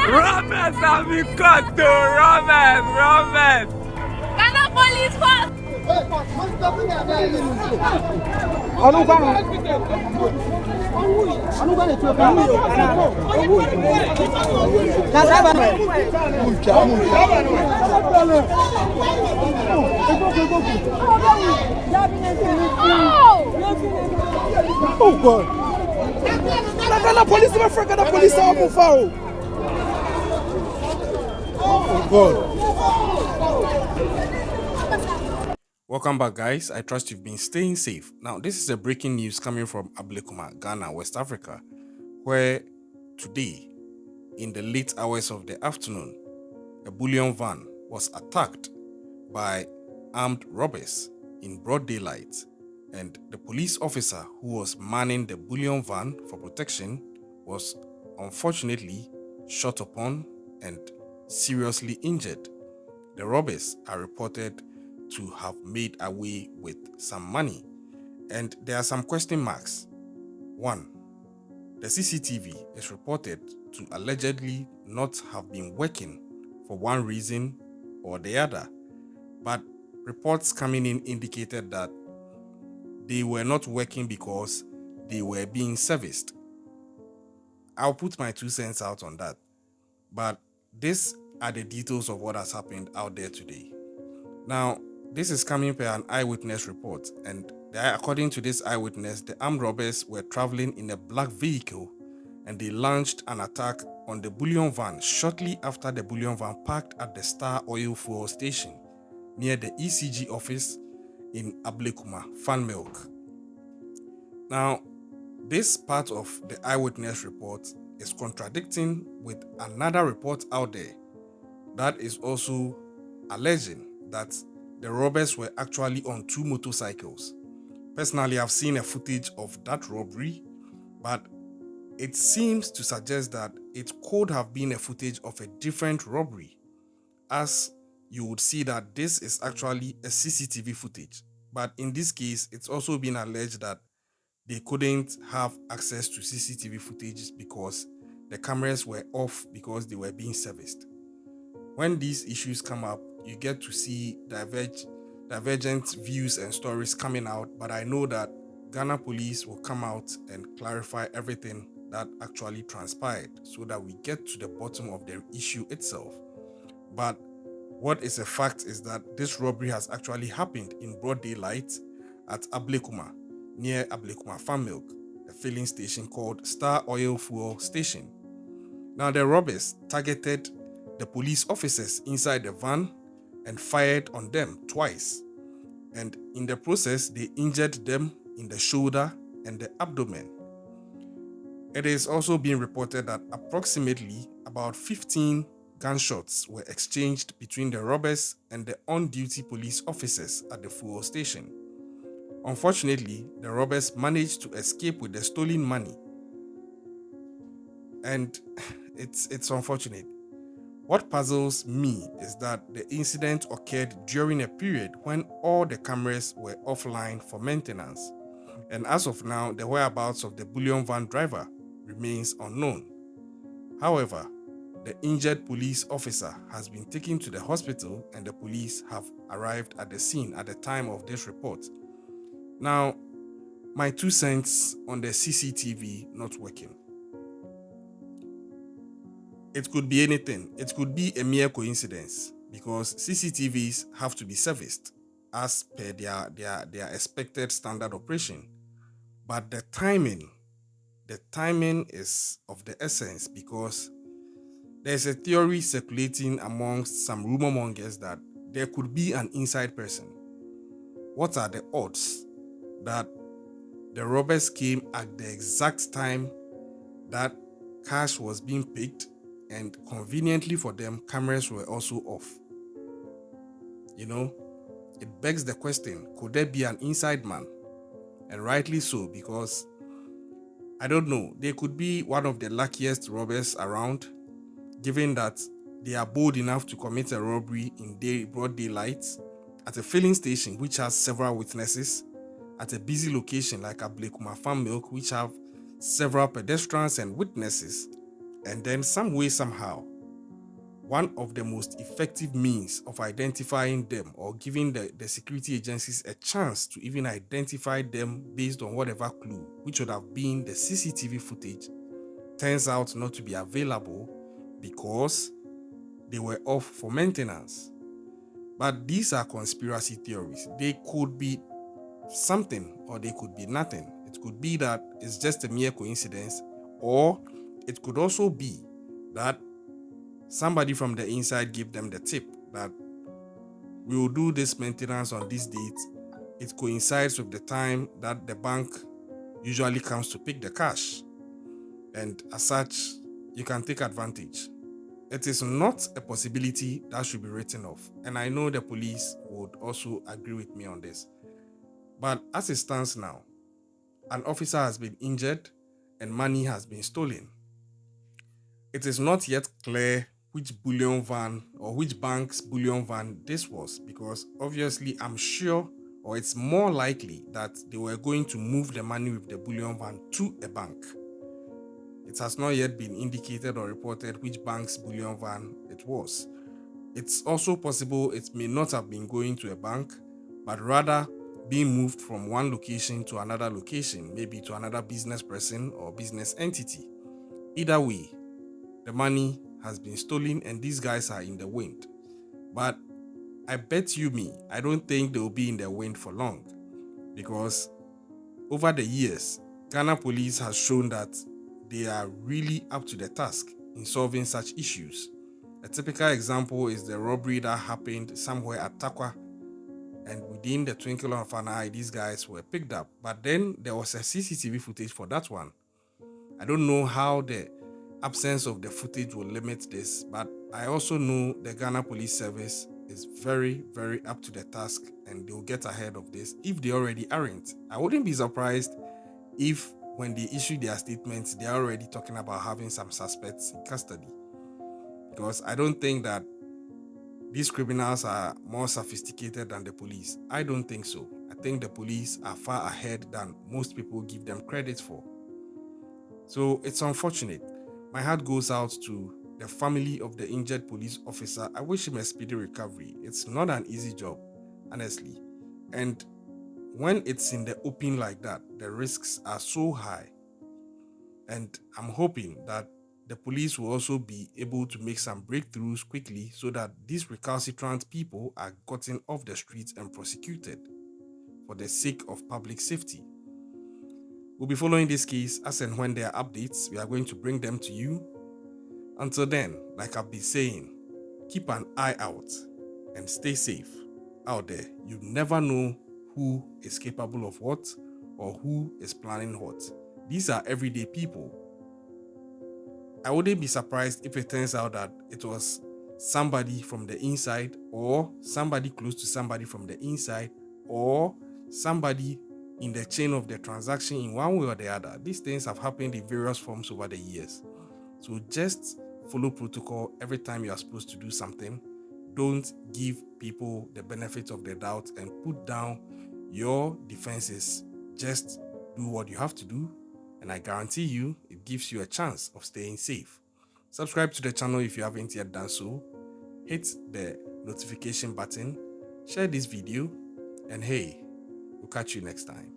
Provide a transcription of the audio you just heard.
Robert, have you got to Robert? Ghana police force. Oh God! Ghana policeman for Ghana police are moving forward. Oh God! Welcome back, guys. I trust you've been staying safe. Now, this is a breaking news coming from Ablekuma, Ghana, West Africa, where today, in the late hours of the afternoon, a bullion van was attacked by armed robbers in broad daylight, and the police officer who was manning the bullion van for protection was unfortunately shot upon and seriously injured. The robbers are reported to have made away with some money, and there are some question marks. 1. The CCTV is reported to allegedly not have been working for one reason or the other, but reports coming in indicated that they were not working because they were being serviced. I'll put my 2 cents out on that, but these are the details of what has happened out there today. Now, this is coming per an eyewitness report, and according to this eyewitness, the armed robbers were traveling in a black vehicle and they launched an attack on the bullion van shortly after the bullion van parked at the Star Oil fuel station near the ECG office in Ablekuma, Fan Milk. Now, this part of the eyewitness report is contradicting with another report out there that is also alleging that the robbers were actually on 2 motorcycles. Personally, I've seen a footage of that robbery, but it seems to suggest that it could have been a footage of a different robbery, as you would see that this is actually a CCTV footage. But in this case, it's also been alleged that they couldn't have access to CCTV footage because the cameras were off because they were being serviced. When these issues come up, you get to see divergent views and stories coming out, but I know that Ghana police will come out and clarify everything that actually transpired so that we get to the bottom of the issue itself. But what is a fact is that this robbery has actually happened in broad daylight at Ablekuma, near Ablekuma Farm Milk, a filling station called Star Oil Fuel Station. Now, the robbers targeted the police officers inside the van and fired on them twice. And in the process, they injured them in the shoulder and the abdomen. It is also being reported that approximately about 15 gunshots were exchanged between the robbers and the on-duty police officers at the fuel station. Unfortunately, the robbers managed to escape with the stolen money. And it's unfortunate. What puzzles me is that the incident occurred during a period when all the cameras were offline for maintenance. And as of now, the whereabouts of the bullion van driver remains unknown. However, the injured police officer has been taken to the hospital and the police have arrived at the scene at the time of this report. Now, my 2 cents on the CCTV not working. It could be anything. It could be a mere coincidence because CCTVs have to be serviced as per their expected standard operation. But the timing is of the essence because there's a theory circulating amongst some rumor mongers that there could be an inside person. What are the odds that the robbers came at the exact time that cash was being picked, and conveniently for them, cameras were also off? You know, it begs the question, could there be an inside man? And rightly so, because I don't know, they could be one of the luckiest robbers around, given that they are bold enough to commit a robbery in broad daylight at a filling station which has several witnesses, at a busy location like Ablekuma Farm Milk which have several pedestrians and witnesses, and then some way somehow one of the most effective means of identifying them or giving the security agencies a chance to even identify them based on whatever clue, which would have been the CCTV footage, turns out not to be available because they were off for maintenance. But these are conspiracy theories. They could be something or they could be nothing. It could be that it's just a mere coincidence, or it could also be that somebody from the inside gave them the tip that we will do this maintenance on this date. It coincides with the time that the bank usually comes to pick the cash, and as such, you can take advantage. It is not a possibility that should be written off, and I know the police would also agree with me on this. But as it stands now, an officer has been injured and money has been stolen. It is not yet clear which bullion van or which bank's bullion van this was, because obviously I'm sure, or it's more likely, that they were going to move the money with the bullion van to a bank. It has not yet been indicated or reported which bank's bullion van it was. It's also possible it may not have been going to a bank, but rather being moved from one location to another location, maybe to another business person or business entity. Either way, the money has been stolen and these guys are in the wind. But I bet you me, I don't think they will be in the wind for long, because over the years, Ghana police has shown that they are really up to the task in solving such issues. A typical example is the robbery that happened somewhere at Takwa, and within the twinkle of an eye, these guys were picked up. But then there was a CCTV footage for that one. I don't know how the absence of the footage will limit this, but I also know the Ghana Police Service is very, very up to the task and they'll get ahead of this if they already aren't. I wouldn't be surprised if when they issue their statements, they're already talking about having some suspects in custody. Because I don't think that these criminals are more sophisticated than the police. I don't think so. I think the police are far ahead than most people give them credit for. So it's unfortunate. My heart goes out to the family of the injured police officer. I wish him a speedy recovery. It's not an easy job, honestly. And when it's in the open like that, the risks are so high. And I'm hoping that the police will also be able to make some breakthroughs quickly so that these recalcitrant people are gotten off the streets and prosecuted for the sake of public safety. We'll be following this case as and when there are updates. We are going to bring them to you. Until then, like I've been saying, keep an eye out and stay safe out there. You never know who is capable of what or who is planning what. These are everyday people. I wouldn't be surprised if it turns out that it was somebody from the inside, or somebody close to somebody from the inside, or somebody in the chain of the transaction in one way or the other. These things have happened in various forms over the years. So just follow protocol every time you are supposed to do something. Don't give people the benefit of the doubt and put down your defenses. Just do what you have to do, and I guarantee you it gives you a chance of staying safe. Subscribe to the channel if you haven't yet done so. Hit the notification button, share this video, and hey, we'll catch you next time.